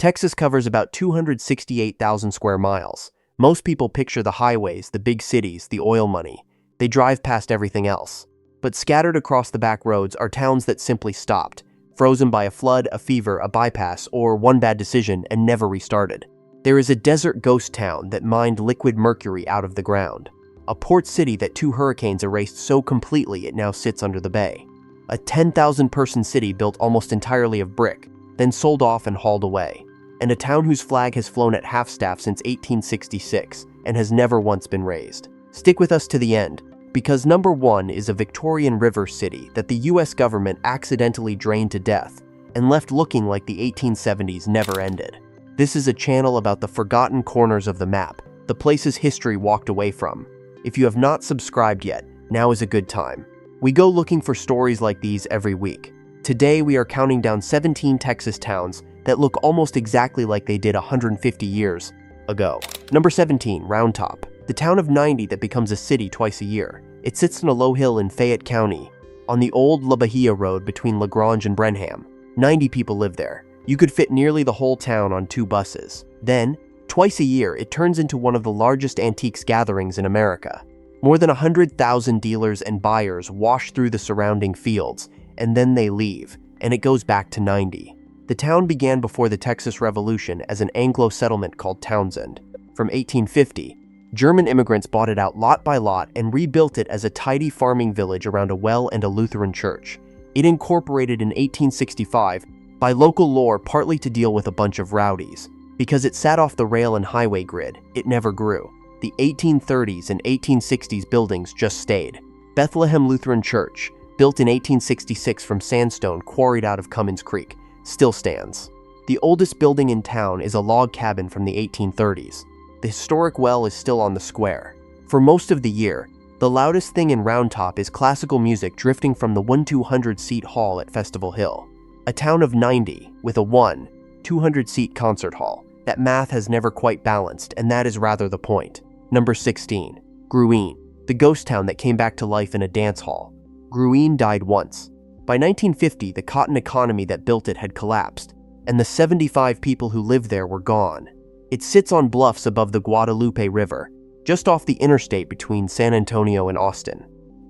Texas covers about 268,000 square miles. Most people picture the highways, the big cities, the oil money. They drive past everything else. But scattered across the back roads are towns that simply stopped, frozen by a flood, a fever, a bypass, or one bad decision and never restarted. There is a desert ghost town that mined liquid mercury out of the ground. A port city that 2 hurricanes erased so completely it now sits under the bay. A 10,000-person city built almost entirely of brick, then sold off and hauled away. And a town whose flag has flown at half-staff since 1866 and has never once been raised. Stick with us to the end, because number 1 is a Victorian river city that the US government accidentally drained to death and left looking like the 1870s never ended. This is a channel about the forgotten corners of the map, the places history walked away from. If you have not subscribed yet, now is a good time. We go looking for stories like these every week. Today we are counting down 17 Texas towns that look almost exactly like they did 150 years ago. Number 17, Round Top, the town of 90 that becomes a city twice a year. It sits on a low hill in Fayette County, on the old La Bahia road between LaGrange and Brenham. 90 people live there. You could fit nearly the whole town on 2 buses. Then, twice a year, it turns into one of the largest antiques gatherings in America. More than 100,000 dealers and buyers wash through the surrounding fields, and then they leave, and it goes back to 90. The town began before the Texas Revolution as an Anglo settlement called Townsend. From 1850, German immigrants bought it out lot by lot and rebuilt it as a tidy farming village around a well and a Lutheran church. It incorporated in 1865 by local law partly to deal with a bunch of rowdies. Because it sat off the rail and highway grid, it never grew. The 1830s and 1860s buildings just stayed. Bethlehem Lutheran Church, built in 1866 from sandstone quarried out of Cummins Creek, still stands. The oldest building in town is a log cabin from the 1830s. The historic well is still on the square. For most of the year, the loudest thing in Round Top is classical music drifting from the 200-seat hall at Festival Hill. A town of 90 with a 200-seat concert hall. That math has never quite balanced, and that is rather the point. Number 16, Gruene, the ghost town that came back to life in a dance hall. Gruene died once. By 1950, the cotton economy that built it had collapsed, and the 75 people who lived there were gone. It sits on bluffs above the Guadalupe River, just off the interstate between San Antonio and Austin.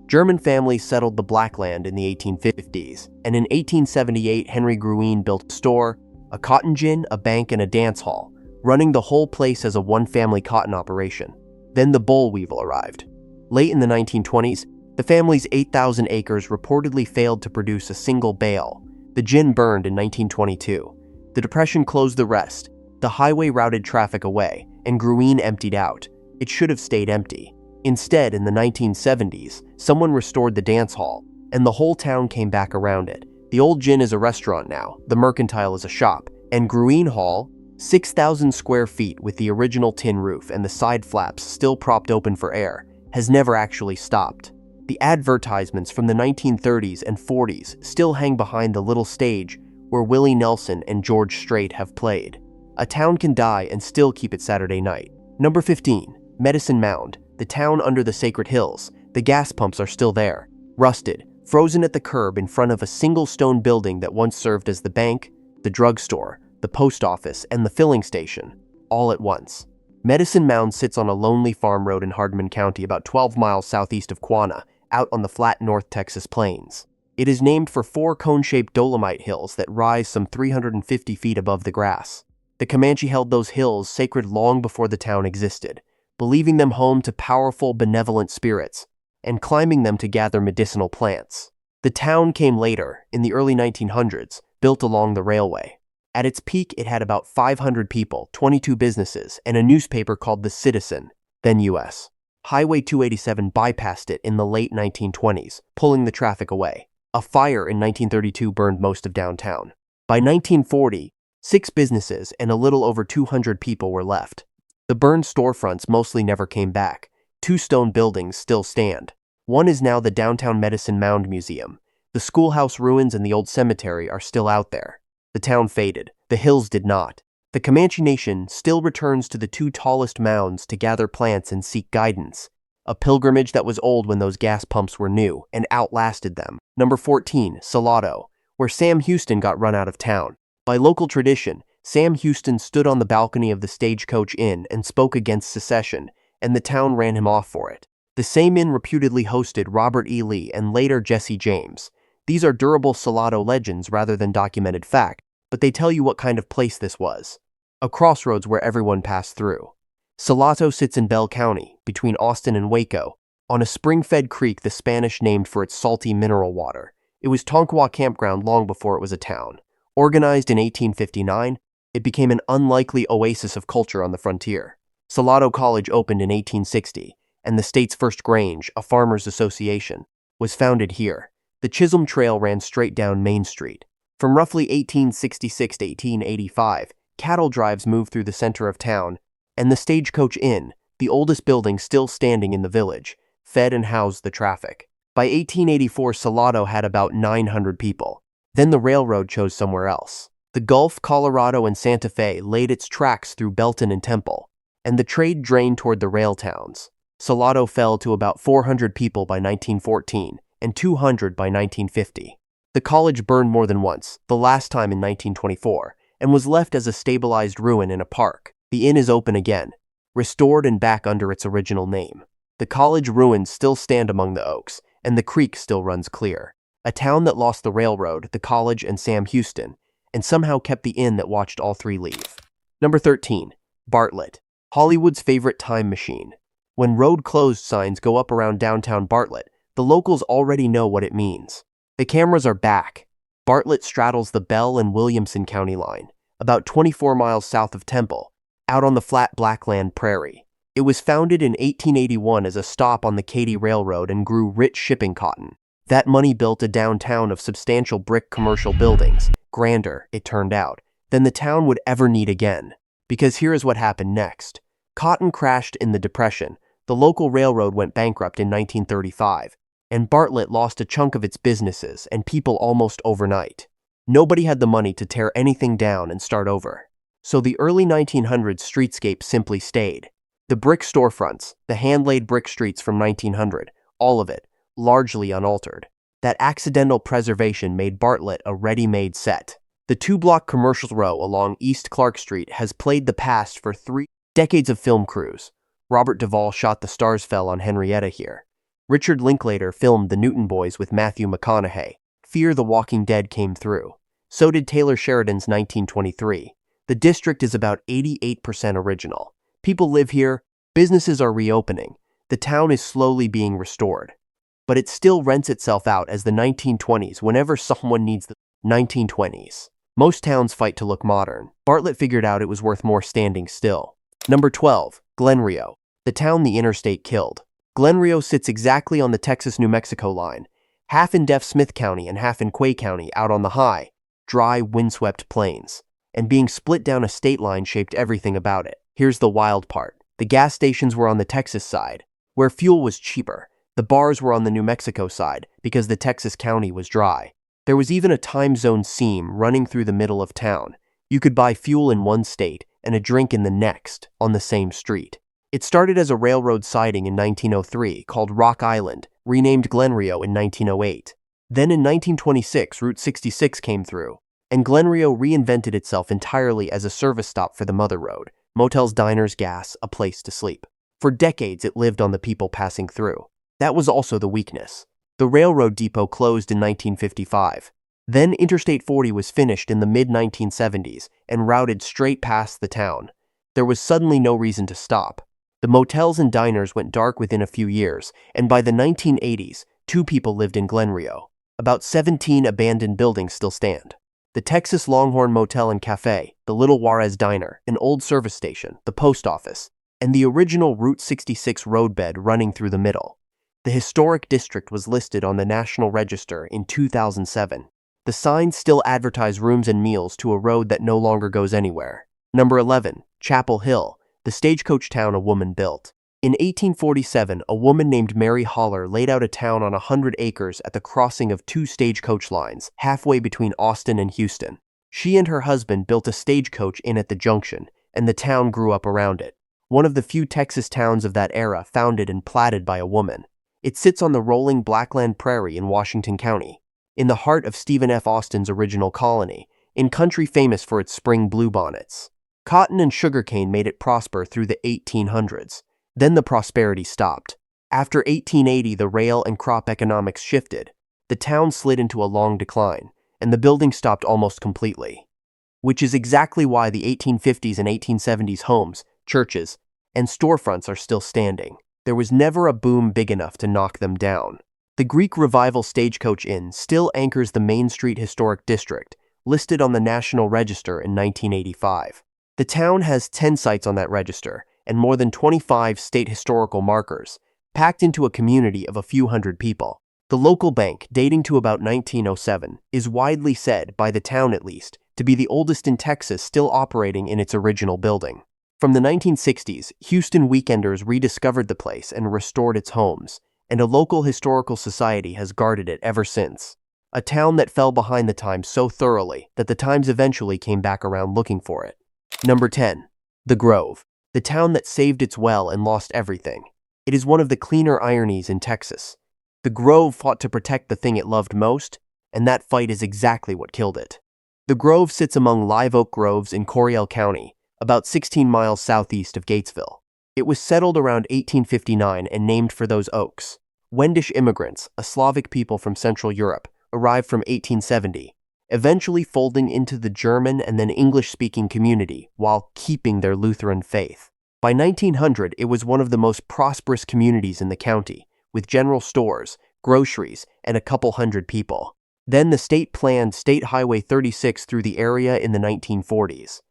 German families settled the Blackland in the 1850s, and in 1878 Henry Gruene built a store, a cotton gin, a bank, and a dance hall, running the whole place as a one-family cotton operation. Then the boll weevil arrived. Late in the 1920s, the family's 8,000 acres reportedly failed to produce a single bale. The gin burned in 1922. The Depression closed the rest. The highway routed traffic away, and Gruene emptied out. It should have stayed empty. Instead, in the 1970s, someone restored the dance hall, and the whole town came back around it. The old gin is a restaurant now, the Mercantile is a shop, and Gruene Hall, 6,000 square feet with the original tin roof and the side flaps still propped open for air, has never actually stopped. The advertisements from the 1930s and 40s still hang behind the little stage where Willie Nelson and George Strait have played. A town can die and still keep it Saturday night. Number 15, Medicine Mound, the town under the Sacred Hills. The gas pumps are still there, rusted, frozen at the curb in front of a single stone building that once served as the bank, the drugstore, the post office, and the filling station, all at once. Medicine Mound sits on a lonely farm road in Hardman County about 12 miles southeast of Quanah, out on the flat North Texas plains. It is named for 4 cone-shaped dolomite hills that rise some 350 feet above the grass. The Comanche held those hills sacred long before the town existed, believing them home to powerful, benevolent spirits, and climbing them to gather medicinal plants. The town came later, in the early 1900s, built along the railway. At its peak, it had about 500 people, 22 businesses, and a newspaper called The Citizen, then U.S. Highway 287 bypassed it in the late 1920s, pulling the traffic away. A fire in 1932 burned most of downtown. By 1940, 6 businesses and a little over 200 people were left. The burned storefronts mostly never came back. 2 stone buildings still stand. One is now the downtown Medicine Mound Museum. The schoolhouse ruins and the old cemetery are still out there. The town faded. The hills did not. The Comanche Nation still returns to the 2 tallest mounds to gather plants and seek guidance. A pilgrimage that was old when those gas pumps were new and outlasted them. Number 14, Salado, where Sam Houston got run out of town. By local tradition, Sam Houston stood on the balcony of the Stagecoach Inn and spoke against secession, and the town ran him off for it. The same inn reputedly hosted Robert E. Lee and later Jesse James. These are durable Salado legends rather than documented fact, but they tell you what kind of place this was. A crossroads where everyone passed through. Salado sits in Bell County, between Austin and Waco, on a spring-fed creek the Spanish named for its salty mineral water. It was Tonkawa campground long before it was a town. Organized in 1859, it became an unlikely oasis of culture on the frontier. Salado College opened in 1860, and the state's first Grange, a farmers' association, was founded here. The Chisholm Trail ran straight down Main Street. From roughly 1866 to 1885, cattle drives moved through the center of town, and the Stagecoach Inn, the oldest building still standing in the village, fed and housed the traffic. By 1884, Salado had about 900 people. Then the railroad chose somewhere else. The Gulf, Colorado, and Santa Fe laid its tracks through Belton and Temple, and the trade drained toward the rail towns. Salado fell to about 400 people by 1914 and 200 by 1950. The college burned more than once, the last time in 1924, and was left as a stabilized ruin in a park. The inn is open again, restored and back under its original name. The college ruins still stand among the oaks, and the creek still runs clear. A town that lost the railroad, the college, and Sam Houston, and somehow kept the inn that watched all three leave. Number 13. Bartlett. Hollywood's favorite time machine. When road closed signs go up around downtown Bartlett, the locals already know what it means. The cameras are back. Bartlett straddles the Bell and Williamson County line, about 24 miles south of Temple, out on the flat Blackland Prairie. It was founded in 1881 as a stop on the Katy Railroad and grew rich shipping cotton. That money built a downtown of substantial brick commercial buildings, grander, it turned out, than the town would ever need again. Because here is what happened next. Cotton crashed in the Depression, the local railroad went bankrupt in 1935, and Bartlett lost a chunk of its businesses and people almost overnight. Nobody had the money to tear anything down and start over. So the early 1900s streetscape simply stayed. The brick storefronts, the hand-laid brick streets from 1900, all of it, largely unaltered. That accidental preservation made Bartlett a ready-made set. The two-block commercial row along East Clark Street has played the past for 3 decades of film crews. Robert Duvall shot The Stars Fell on Henrietta here. Richard Linklater filmed The Newton Boys with Matthew McConaughey. Fear the Walking Dead came through. So did Taylor Sheridan's 1923. The district is about 88% original. People live here, businesses are reopening, the town is slowly being restored. But it still rents itself out as the 1920s whenever someone needs the 1920s. Most towns fight to look modern. Bartlett figured out it was worth more standing still. Number 12. Glenrio. The town the Interstate killed. Glenrio sits exactly on the Texas-New Mexico line, half in Deaf Smith County and half in Quay County out on the high, dry, windswept plains. And being split down a state line shaped everything about it. Here's the wild part. The gas stations were on the Texas side, where fuel was cheaper. The bars were on the New Mexico side, because the Texas county was dry. There was even a time zone seam running through the middle of town. You could buy fuel in one state and a drink in the next, on the same street. It started as a railroad siding in 1903 called Rock Island, renamed Glenrio in 1908. Then in 1926, Route 66 came through, and Glenrio reinvented itself entirely as a service stop for the Mother Road. Motels, diners, gas, a place to sleep. For decades, it lived on the people passing through. That was also the weakness. The railroad depot closed in 1955. Then Interstate 40 was finished in the mid-1970s and routed straight past the town. There was suddenly no reason to stop. The motels and diners went dark within a few years, and by the 1980s, 2 people lived in Glenrio. About 17 abandoned buildings still stand. The Texas Longhorn Motel and Cafe, the Little Juarez Diner, an old service station, the post office, and the original Route 66 roadbed running through the middle. The historic district was listed on the National Register in 2007. The signs still advertise rooms and meals to a road that no longer goes anywhere. Number 11. Chapel Hill, the stagecoach town a woman built. In 1847, a woman named Mary Holler laid out a town on 100 acres at the crossing of 2 stagecoach lines, halfway between Austin and Houston. She and her husband built a stagecoach inn at the junction, and the town grew up around it. One of the few Texas towns of that era founded and platted by a woman. It sits on the rolling Blackland Prairie in Washington County, in the heart of Stephen F. Austin's original colony, in country famous for its spring bluebonnets. Cotton and sugarcane made it prosper through the 1800s. Then the prosperity stopped. After 1880, the rail and crop economics shifted. The town slid into a long decline, and the building stopped almost completely. Which is exactly why the 1850s and 1870s homes, churches, and storefronts are still standing. There was never a boom big enough to knock them down. The Greek Revival Stagecoach Inn still anchors the Main Street Historic District, listed on the National Register in 1985. The town has 10 sites on that register and more than 25 state historical markers, packed into a community of a few hundred people. The local bank, dating to about 1907, is widely said, by the town at least, to be the oldest in Texas still operating in its original building. From the 1960s, Houston weekenders rediscovered the place and restored its homes, and a local historical society has guarded it ever since. A town that fell behind the times so thoroughly that the times eventually came back around looking for it. Number 10. The Grove. The town that saved its well and lost everything. It is one of the cleaner ironies in Texas. The Grove fought to protect the thing it loved most, and that fight is exactly what killed it. The Grove sits among live oak groves in Coryell County, about 16 miles southeast of Gatesville. It was settled around 1859 and named for those oaks. Wendish immigrants, a Slavic people from Central Europe, arrived from 1870, eventually folding into the German and then English-speaking community while keeping their Lutheran faith. By 1900, it was one of the most prosperous communities in the county, with general stores, groceries, and a couple hundred people. Then the state planned State Highway 36 through the area in the 1940s.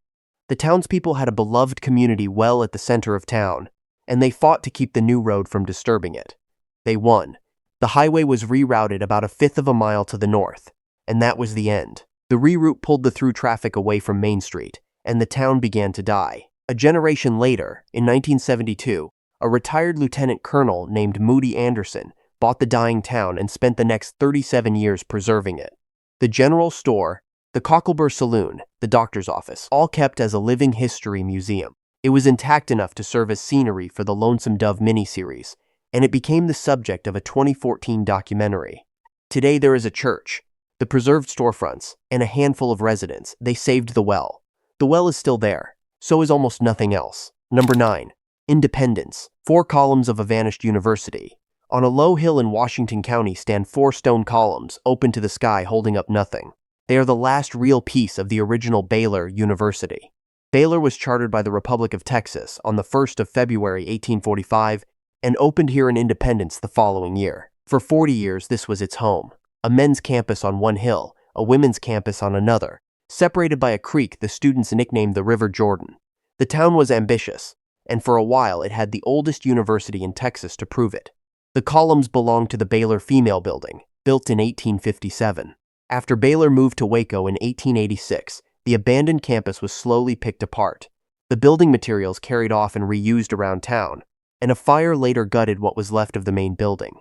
The townspeople had a beloved community well at the center of town, and they fought to keep the new road from disturbing it. They won. The highway was rerouted about a fifth of a mile to the north, and that was the end. The reroute pulled the through traffic away from Main Street, and the town began to die. A generation later, in 1972, a retired lieutenant colonel named Moody Anderson bought the dying town and spent the next 37 years preserving it. The general store, the Cocklebur Saloon, the doctor's office, all kept as a living history museum. It was intact enough to serve as scenery for the Lonesome Dove miniseries, and it became the subject of a 2014 documentary. Today there is a church, the preserved storefronts, and a handful of residents. They saved the well. The well is still there. So is almost nothing else. Number 9. Independence. 4 columns of a vanished university. On a low hill in Washington County stand 4 stone columns, open to the sky, holding up nothing. They are the last real piece of the original Baylor University. Baylor was chartered by the Republic of Texas on the 1st of February 1845 and opened here in Independence the following year. For 40 years, this was its home. A men's campus on one hill, a women's campus on another. Separated by a creek the students nicknamed the River Jordan. The town was ambitious, and for a while it had the oldest university in Texas to prove it. The columns belonged to the Baylor Female Building, built in 1857. After Baylor moved to Waco in 1886, the abandoned campus was slowly picked apart. The building materials carried off and reused around town, and a fire later gutted what was left of the main building.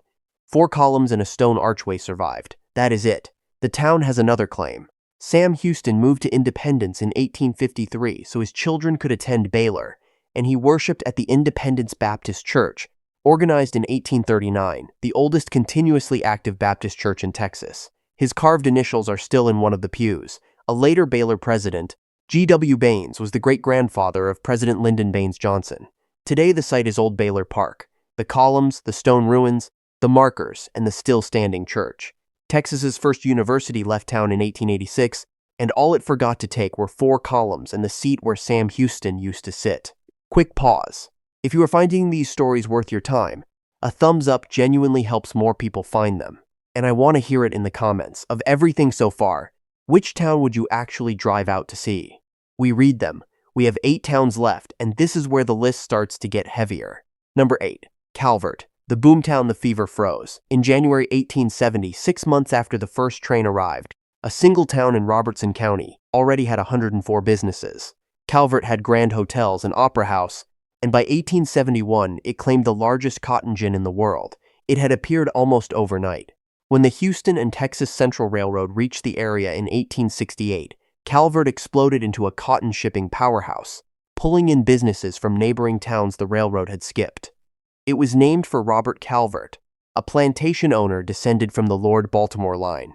4 columns and a stone archway survived. That is it. The town has another claim. Sam Houston moved to Independence in 1853 so his children could attend Baylor, and he worshipped at the Independence Baptist Church, organized in 1839, the oldest continuously active Baptist church in Texas. His carved initials are still in one of the pews. A later Baylor president, G.W. Baines, was the great-grandfather of President Lyndon Baines Johnson. Today the site is Old Baylor Park. The columns, the stone ruins, the markers, and the still-standing church. Texas's first university left town in 1886, and all it forgot to take were 4 columns and the seat where Sam Houston used to sit. Quick pause. If you are finding these stories worth your time, a thumbs up genuinely helps more people find them. And I want to hear it in the comments. Of everything so far, which town would you actually drive out to see? We read them. We have 8 towns left, and this is where the list starts to get heavier. Number 8. Calvert. The boomtown the fever froze. In January 1870, 6 months after the first train arrived, a single town in Robertson County already had 104 businesses. Calvert had grand hotels, an opera house, and by 1871, it claimed the largest cotton gin in the world. It had appeared almost overnight. When the Houston and Texas Central Railroad reached the area in 1868, Calvert exploded into a cotton shipping powerhouse, pulling in businesses from neighboring towns the railroad had skipped. It was named for Robert Calvert, a plantation owner descended from the Lord Baltimore line.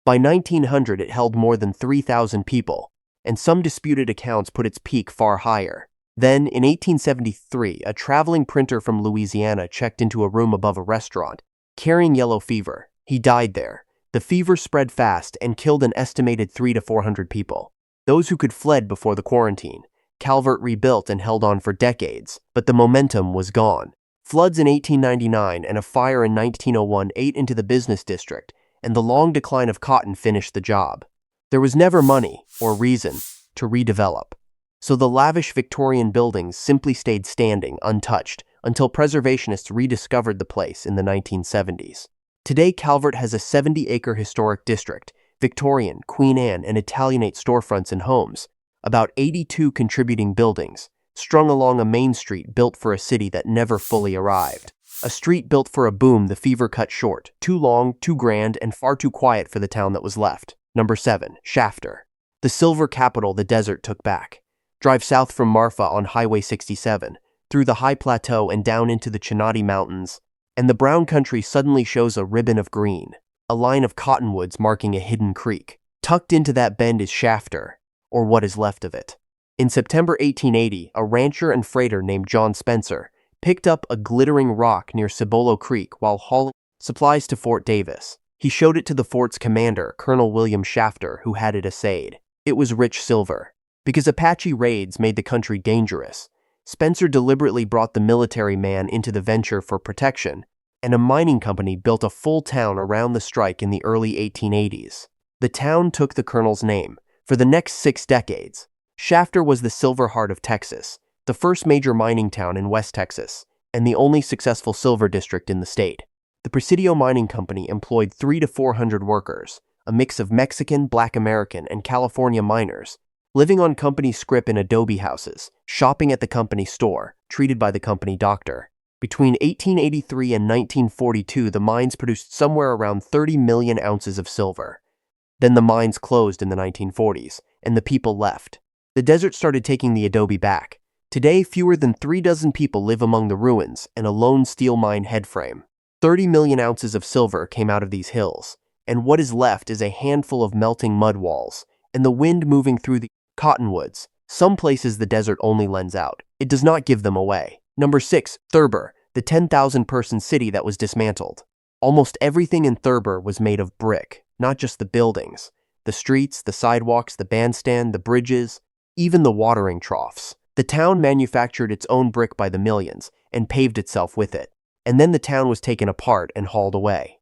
By 1900, it held more than 3,000 people, and some disputed accounts put its peak far higher. Then, in 1873, a traveling printer from Louisiana checked into a room above a restaurant, carrying yellow fever. He died there. The fever spread fast and killed an estimated 300 to 400 people. Those who could fled before the quarantine. Calvert rebuilt and held on for decades, but the momentum was gone. Floods in 1899 and a fire in 1901 ate into the business district, and the long decline of cotton finished the job. There was never money, or reason, to redevelop. So the lavish Victorian buildings simply stayed standing, untouched, until preservationists rediscovered the place in the 1970s. Today, Calvert has a 70-acre historic district, Victorian, Queen Anne, and Italianate storefronts and homes, about 82 contributing buildings, strung along a main street built for a city that never fully arrived. A street built for a boom the fever cut short, too long, too grand, and far too quiet for the town that was left. Number 7. Shafter. The silver capital the desert took back. Drive south from Marfa on Highway 67, through the high plateau and down into the Chinati Mountains, and the brown country suddenly shows a ribbon of green, a line of cottonwoods marking a hidden creek. Tucked into that bend is Shafter, or what is left of it. In September 1880, a rancher and freighter named John Spencer picked up a glittering rock near Cibolo Creek while hauling supplies to Fort Davis. He showed it to the fort's commander, Colonel William Shafter, who had it assayed. It was rich silver. Because Apache raids made the country dangerous, Spencer deliberately brought the military man into the venture for protection, and a mining company built a full town around the strike in the early 1880s. The town took the colonel's name. For the next 6 decades, Shafter was the Silver Heart of Texas, the first major mining town in West Texas, and the only successful silver district in the state. The Presidio Mining Company employed 300 to 400 workers, a mix of Mexican, Black American, and California miners, living on company scrip in adobe houses, shopping at the company store, treated by the company doctor. Between 1883 and 1942, the mines produced somewhere around 30 million ounces of silver. Then the mines closed in the 1940s, and the people left. The desert started taking the adobe back. Today, fewer than 3 dozen people live among the ruins and a lone steel mine headframe. 30 million ounces of silver came out of these hills, and what is left is a handful of melting mud walls, and the wind moving through the cottonwoods. Some places the desert only lends out. It does not give them away. Number 6. Thurber, the 10,000-person city that was dismantled. Almost everything in Thurber was made of brick, not just the buildings. The streets, the sidewalks, the bandstand, the bridges, even the watering troughs. The town manufactured its own brick by the millions and paved itself with it. And then the town was taken apart and hauled away.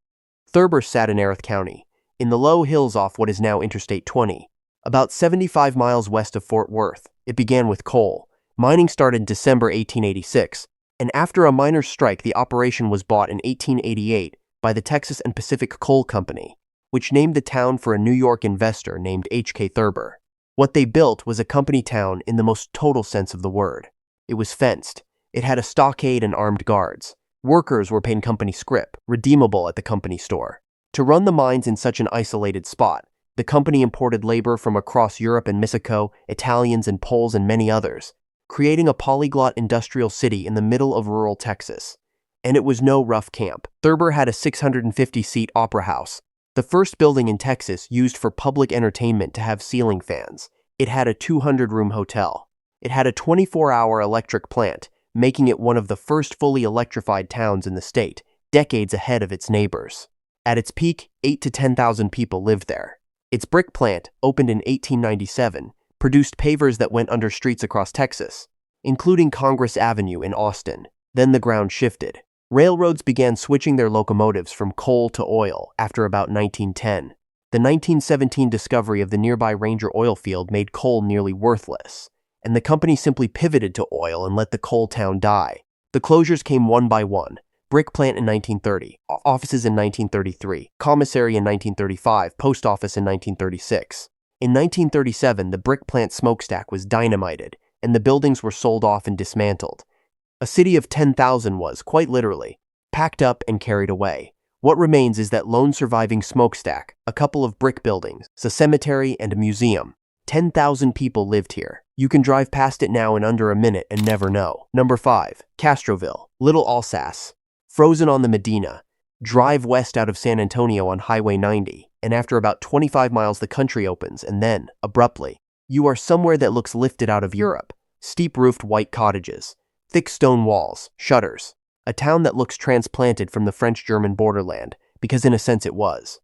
Thurber sat in Erath County, in the low hills off what is now Interstate 20. About 75 miles west of Fort Worth. It began with coal. Mining started in December 1886, and after a miners' strike, the operation was bought in 1888 by the Texas and Pacific Coal Company, which named the town for a New York investor named H.K. Thurber. What they built was a company town in the most total sense of the word. It was fenced. It had a stockade and armed guards. Workers were paid company scrip, redeemable at the company store. To run the mines in such an isolated spot, the company imported labor from across Europe and Mexico, Italians and Poles and many others, creating a polyglot industrial city in the middle of rural Texas. And it was no rough camp. Thurber had a 650-seat opera house, the first building in Texas used for public entertainment to have ceiling fans. It had a 200-room hotel. It had a 24-hour electric plant, making it one of the first fully electrified towns in the state, decades ahead of its neighbors. At its peak, 8,000 to 10,000 people lived there. Its brick plant, opened in 1897, produced pavers that went under streets across Texas, including Congress Avenue in Austin. Then the ground shifted. Railroads began switching their locomotives from coal to oil after about 1910. The 1917 discovery of the nearby Ranger oil field made coal nearly worthless, and the company simply pivoted to oil and let the coal town die. The closures came one by one. Brick plant in 1930, offices in 1933, commissary in 1935, post office in 1936. In 1937, the brick plant smokestack was dynamited, and the buildings were sold off and dismantled. A city of 10,000 was, quite literally, packed up and carried away. What remains is that lone surviving smokestack, a couple of brick buildings, a cemetery, and a museum. 10,000 people lived here. You can drive past it now in under a minute and never know. Number 5. Castroville, Little Alsace. Frozen on the Medina. Drive west out of San Antonio on Highway 90, and after about 25 miles the country opens, and then, abruptly, you are somewhere that looks lifted out of Europe. Steep-roofed white cottages, thick stone walls, shutters. A town that looks transplanted from the French-German borderland, because in a sense it was.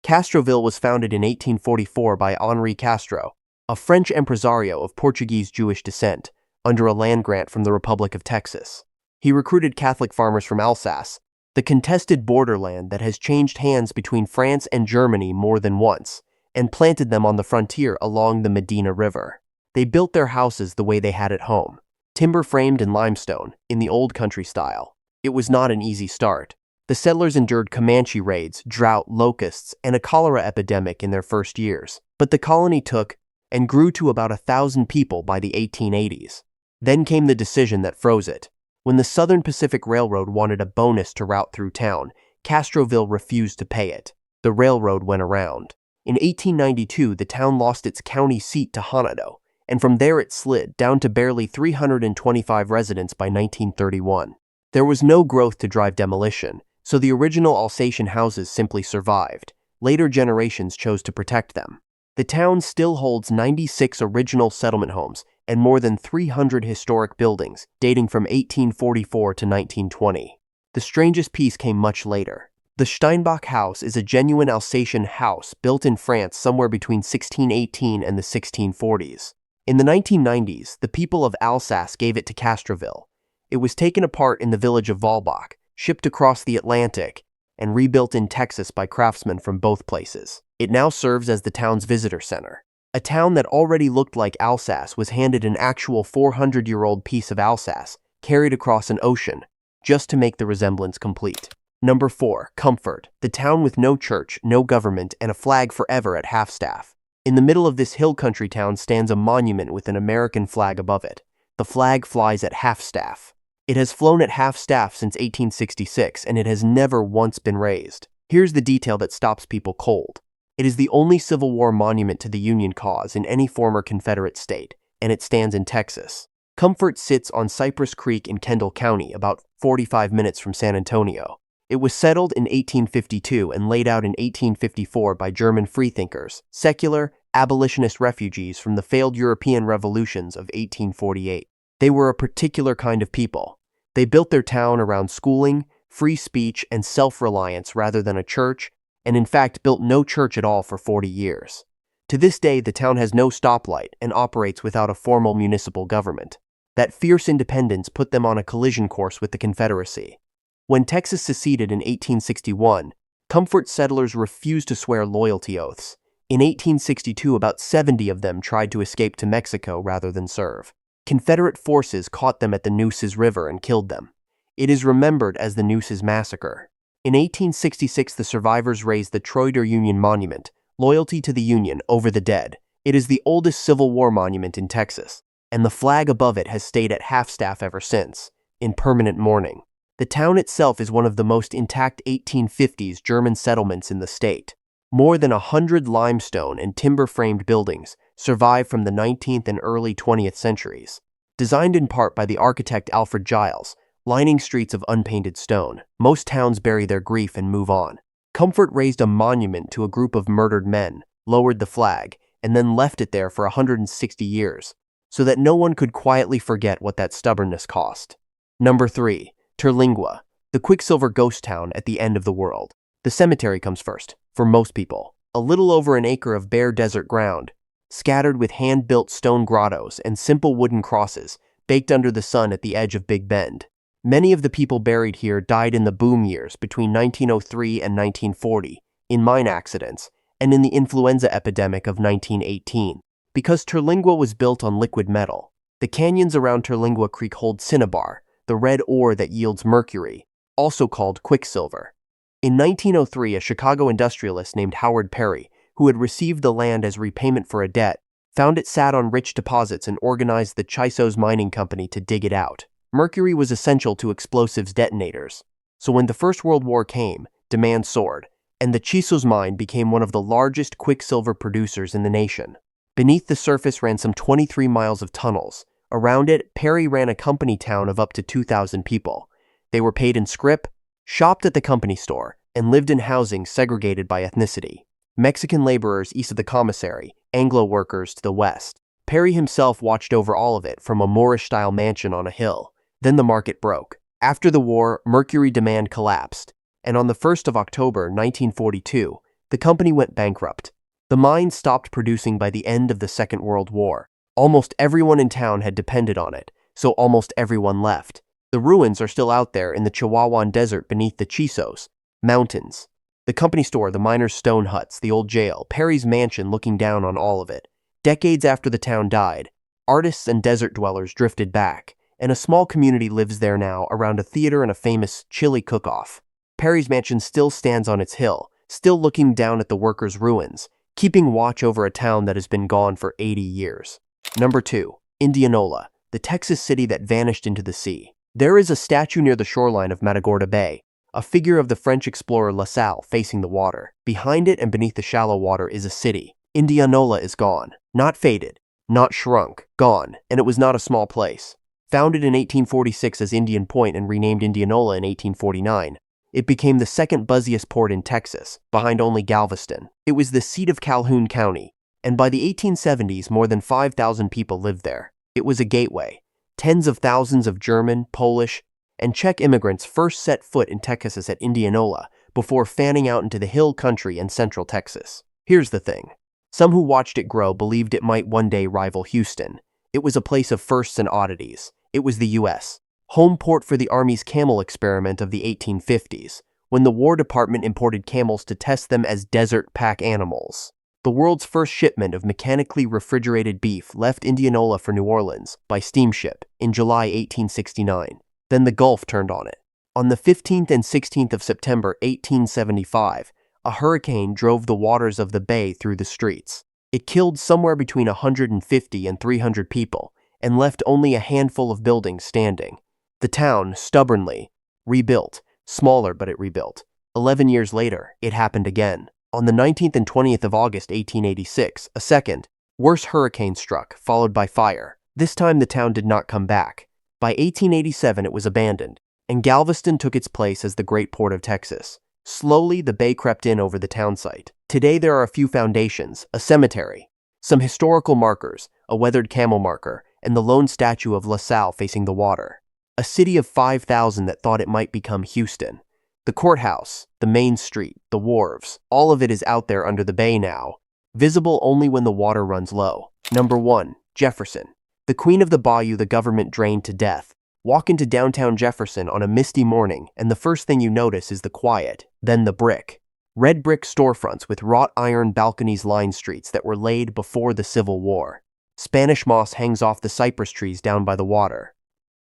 Castroville was founded in 1844 by Henri Castro, a French impresario of Portuguese Jewish descent, under a land grant from the Republic of Texas. He recruited Catholic farmers from Alsace, the contested borderland that has changed hands between France and Germany more than once, and planted them on the frontier along the Medina River. They built their houses the way they had at home, timber-framed and limestone, in the old country style. It was not an easy start. The settlers endured Comanche raids, drought, locusts, and a cholera epidemic in their first years. But the colony took and grew to about 1,000 people by the 1880s. Then came the decision that froze it. When the Southern Pacific Railroad wanted a bonus to route through town, Castroville refused to pay it. The railroad went around. In 1892, the town lost its county seat to Honado, and from there it slid down to barely 325 residents by 1931. There was no growth to drive demolition, so the original Alsatian houses simply survived. Later generations chose to protect them. The town still holds 96 original settlement homes and more than 300 historic buildings dating from 1844 to 1920. The strangest piece came much later. The Steinbach house is a genuine Alsatian house built in France somewhere between 1618 and the 1640s. In the 1990s, the people of Alsace gave it to Castroville. It was taken apart in the village of Walbach, shipped across the Atlantic, and rebuilt in Texas by craftsmen from both places. It now serves as the town's visitor center. A town that already looked like Alsace was handed an actual 400-year-old piece of Alsace, carried across an ocean, just to make the resemblance complete. Number 4. Comfort, the town with no church, no government, and a flag forever at half-staff. In the middle of this hill country town stands a monument with an American flag above it. The flag flies at half-staff. It has flown at half-staff since 1866, and it has never once been raised. Here's the detail that stops people cold. It is the only Civil War monument to the Union cause in any former Confederate state, and it stands in Texas. Comfort sits on Cypress Creek in Kendall County, about 45 minutes from San Antonio. It was settled in 1852 and laid out in 1854 by German freethinkers, secular, abolitionist refugees from the failed European revolutions of 1848. They were a particular kind of people. They built their town around schooling, free speech, and self-reliance rather than a church, and in fact built no church at all for 40 years. To this day, the town has no stoplight and operates without a formal municipal government. That fierce independence put them on a collision course with the Confederacy. When Texas seceded in 1861, Comfort settlers refused to swear loyalty oaths. In 1862, about 70 of them tried to escape to Mexico rather than serve. Confederate forces caught them at the Nueces River and killed them. It is remembered as the Nueces Massacre. In 1866, the survivors raised the Troyer Union Monument, loyalty to the Union over the dead. It is the oldest Civil War monument in Texas, and the flag above it has stayed at half-staff ever since, in permanent mourning. The town itself is one of the most intact 1850s German settlements in the state. More than 100 limestone and timber-framed buildings survive from the 19th and early 20th centuries. Designed in part by the architect Alfred Giles, lining streets of unpainted stone, most towns bury their grief and move on. Comfort raised a monument to a group of murdered men, lowered the flag, and then left it there for 160 years, so that no one could quietly forget what that stubbornness cost. Number 3. Terlingua, the Quicksilver ghost town at the end of the world. The cemetery comes first, for most people. A little over an acre of bare desert ground, scattered with hand-built stone grottos and simple wooden crosses, baked under the sun at the edge of Big Bend. Many of the people buried here died in the boom years between 1903 and 1940, in mine accidents, and in the influenza epidemic of 1918. Because Terlingua was built on liquid metal, the canyons around Terlingua Creek hold cinnabar, the red ore that yields mercury, also called Quicksilver. In 1903, a Chicago industrialist named Howard Perry, who had received the land as repayment for a debt, found it sat on rich deposits and organized the Chisos Mining Company to dig it out. Mercury was essential to explosives detonators, so when the First World War came, demand soared, and the Chisos mine became one of the largest quicksilver producers in the nation. Beneath the surface ran some 23 miles of tunnels. Around it, Perry ran a company town of up to 2,000 people. They were paid in scrip, shopped at the company store, and lived in housing segregated by ethnicity. Mexican laborers east of the commissary, Anglo workers to the west. Perry himself watched over all of it from a Moorish-style mansion on a hill. Then the market broke. After the war, mercury demand collapsed, and on the 1st of October 1942, the company went bankrupt. The mine stopped producing by the end of the Second World War. Almost everyone in town had depended on it, so almost everyone left. The ruins are still out there in the Chihuahuan Desert beneath the Chisos Mountains. The company store, the miners' stone huts, the old jail, Perry's mansion looking down on all of it. Decades after the town died, artists and desert dwellers drifted back, and a small community lives there now around a theater and a famous chili cook-off. Perry's mansion still stands on its hill, still looking down at the workers' ruins, keeping watch over a town that has been gone for 80 years. Number 2. Indianola, the Texas city that vanished into the sea. There is a statue near the shoreline of Matagorda Bay, a figure of the French explorer La Salle facing the water. Behind it and beneath the shallow water is a city. Indianola is gone. Not faded, not shrunk, gone, and it was not a small place. Founded in 1846 as Indian Point and renamed Indianola in 1849, it became the second busiest port in Texas, behind only Galveston. It was the seat of Calhoun County, and by the 1870s more than 5,000 people lived there. It was a gateway. Tens of thousands of German, Polish, and Czech immigrants first set foot in Texas at Indianola before fanning out into the hill country and central Texas. Here's the thing. Some who watched it grow believed it might one day rival Houston. It was a place of firsts and oddities. It was the U.S. home port for the Army's camel experiment of the 1850s, when the War Department imported camels to test them as desert pack animals. The world's first shipment of mechanically refrigerated beef left Indianola for New Orleans by steamship in July 1869. Then the Gulf turned on it. On the 15th and 16th of September 1875, a hurricane drove the waters of the bay through the streets. It killed somewhere between 150 and 300 people and left only a handful of buildings standing. The town, stubbornly, rebuilt. Smaller, but it rebuilt. 11 years later, it happened again. On the 19th and 20th of August 1886, a second, worse hurricane struck, followed by fire. This time the town did not come back. By 1887 it was abandoned, and Galveston took its place as the great port of Texas. Slowly, the bay crept in over the town site. Today there are a few foundations, a cemetery, some historical markers, a weathered camel marker, and the lone statue of La Salle facing the water. A city of 5,000 that thought it might become Houston. The courthouse, the main street, the wharves, all of it is out there under the bay now, visible only when the water runs low. Number 1. Jefferson. The queen of the bayou the government drained to death. Walk into downtown Jefferson on a misty morning, and the first thing you notice is the quiet, then the brick. Red brick storefronts with wrought iron balconies line streets that were laid before the Civil War. Spanish moss hangs off the cypress trees down by the water.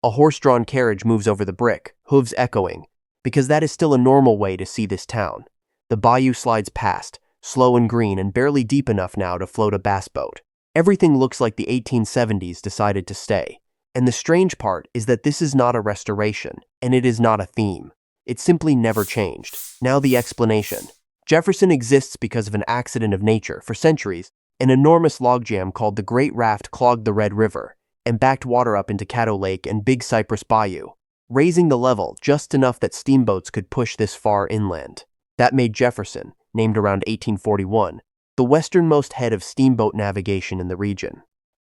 A horse-drawn carriage moves over the brick, hooves echoing, because that is still a normal way to see this town. The bayou slides past, slow and green and barely deep enough now to float a bass boat. Everything looks like the 1870s decided to stay. And the strange part is that this is not a restoration, and it is not a theme. It simply never changed. Now the explanation. Jefferson exists because of an accident of nature. For centuries, an enormous logjam called the Great Raft clogged the Red River and backed water up into Caddo Lake and Big Cypress Bayou, raising the level just enough that steamboats could push this far inland. That made Jefferson, named around 1841, the westernmost head of steamboat navigation in the region.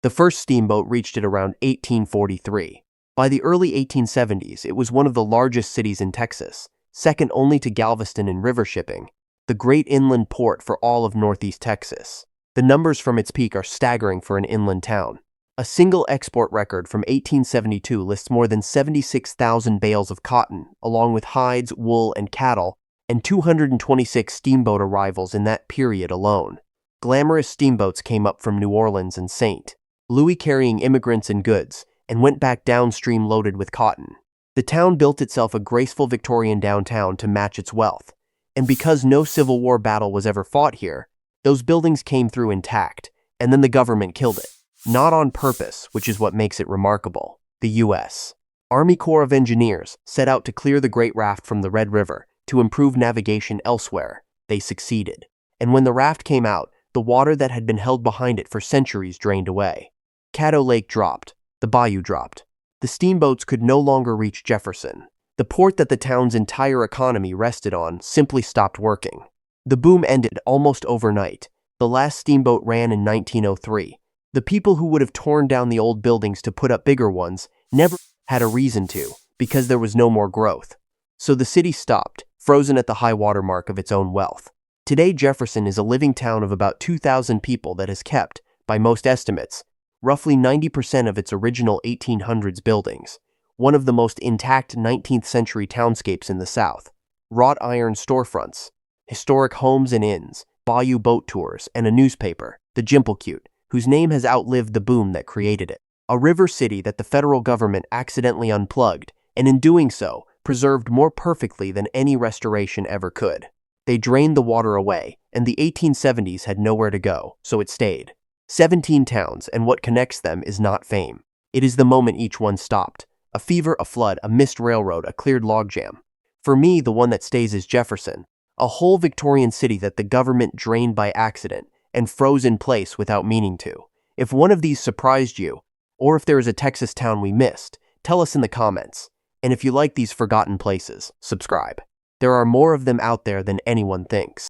The first steamboat reached it around 1843. By the early 1870s, it was one of the largest cities in Texas, second only to Galveston in river shipping, the great inland port for all of northeast Texas. The numbers from its peak are staggering for an inland town. A single export record from 1872 lists more than 76,000 bales of cotton, along with hides, wool, and cattle, and 226 steamboat arrivals in that period alone. Glamorous steamboats came up from New Orleans and St. Louis carrying immigrants and goods, and went back downstream loaded with cotton. The town built itself a graceful Victorian downtown to match its wealth, and because no Civil War battle was ever fought here, those buildings came through intact, and then the government killed it. Not on purpose, which is what makes it remarkable. The U.S. Army Corps of Engineers set out to clear the Great Raft from the Red River to improve navigation elsewhere. They succeeded. And when the raft came out, the water that had been held behind it for centuries drained away. Caddo Lake dropped. The bayou dropped. The steamboats could no longer reach Jefferson. The port that the town's entire economy rested on simply stopped working. The boom ended almost overnight. The last steamboat ran in 1903. The people who would have torn down the old buildings to put up bigger ones never had a reason to, because there was no more growth. So the city stopped, frozen at the high water mark of its own wealth. Today, Jefferson is a living town of about 2,000 people that has kept, by most estimates, roughly 90% of its original 1800s buildings, one of the most intact 19th century townscapes in the South. Wrought iron storefronts, historic homes and inns, Bayou boat tours, and a newspaper, the Jimplecute, whose name has outlived the boom that created it. A river city that the federal government accidentally unplugged, and in doing so, preserved more perfectly than any restoration ever could. They drained the water away, and the 1870s had nowhere to go, so it stayed. 17 towns, and what connects them is not fame. It is the moment each one stopped. A fever, a flood, a missed railroad, a cleared logjam. For me, the one that stays is Jefferson, a whole Victorian city that the government drained by accident and froze in place without meaning to. If one of these surprised you, or if there is a Texas town we missed, tell us in the comments. And if you like these forgotten places, subscribe. There are more of them out there than anyone thinks.